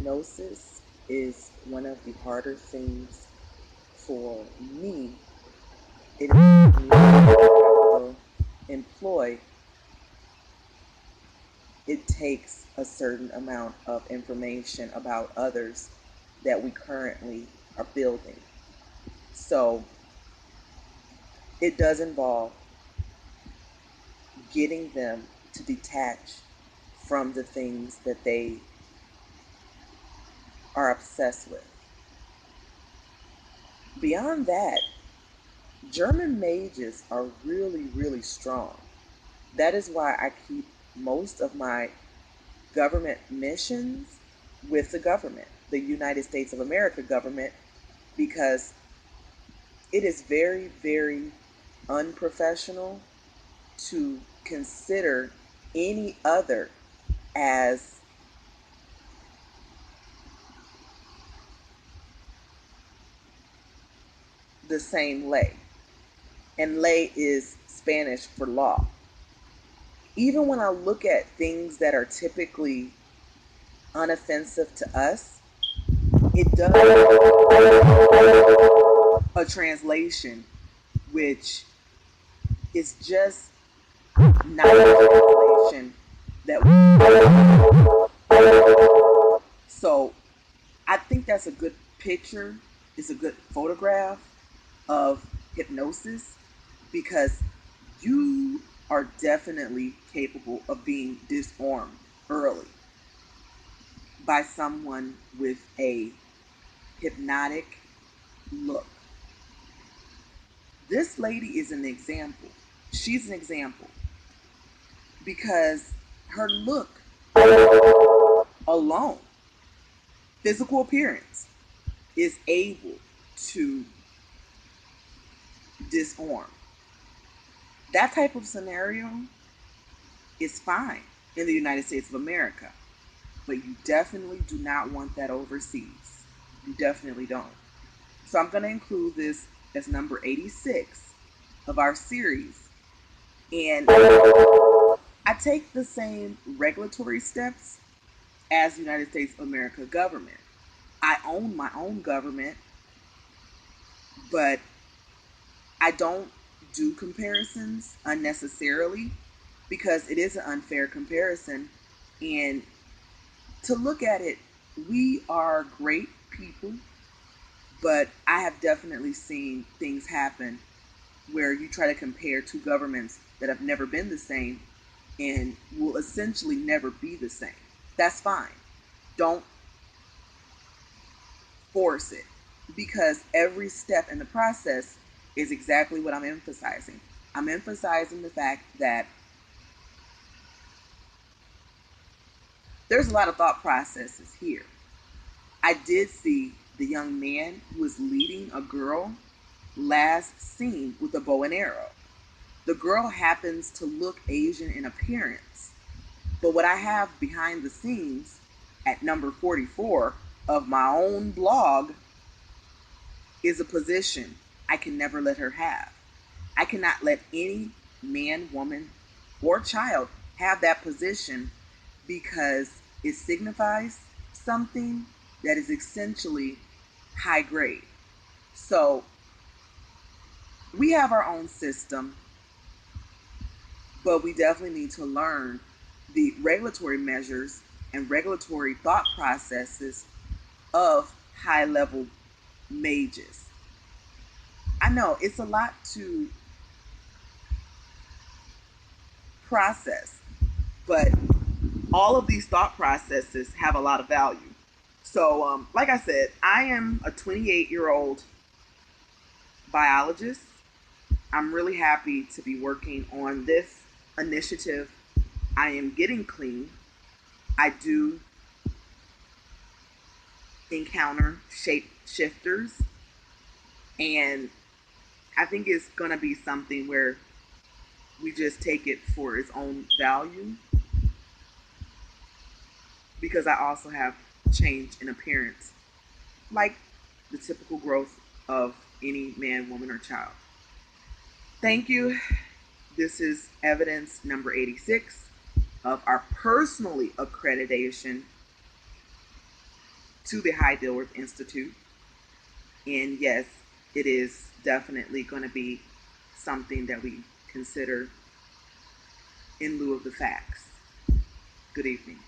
hypnosis is one of the harder things for me. It will employ. It takes a certain amount of information about others that we currently are building. So it does involve getting them to detach from the things that they are obsessed with. Beyond that, German mages are really, really strong. That is why I keep most of my government missions with the government, the United States of America government, because it is very, very unprofessional to consider any other as the same lay. And lay is Spanish for law. Even when I look at things that are typically unoffensive to us, it does a translation which is just not a translation that so I think that's a good picture, it's a good photograph of hypnosis because you are definitely capable of being disarmed early by someone with a hypnotic look. This lady is an example. She's an example because her look alone, physical appearance, is able to disarm. That type of scenario is fine in the United States of America, but you definitely do not want that overseas. You definitely don't. So I'm going to include this as number 86 of our series. And I take the same regulatory steps as the United States of America government. I own my own government, but I don't do comparisons unnecessarily because it is an unfair comparison. And to look at it, we are great people, but I have definitely seen things happen where you try to compare two governments that have never been the same and will essentially never be the same. That's fine. Don't force it because every step in the process is exactly what I'm emphasizing. I'm emphasizing the fact that there's a lot of thought processes here. I did see the young man who was leading a girl last seen with a bow and arrow. The girl happens to look Asian in appearance, but what I have behind the scenes at number 44 of my own blog is a position I can never let her have. I cannot let any man, woman, or child have that position because it signifies something that is essentially high grade. So we have our own system, but we definitely need to learn the regulatory measures and regulatory thought processes of high level mages. I know it's a lot to process, but all of these thought processes have a lot of value. So, like I said, I am a 28-year-old biologist. I'm really happy to be working on this initiative. I am getting clean. I do encounter shape shifters, and I think it's going to be something where we just take it for its own value because I also have change in appearance, like the typical growth of any man, woman, or child. Thank you. This is evidence number 86 of our personally accreditation to the High Dilworth Institute. And yes, it is definitely going to be something that we consider in lieu of the facts. Good evening.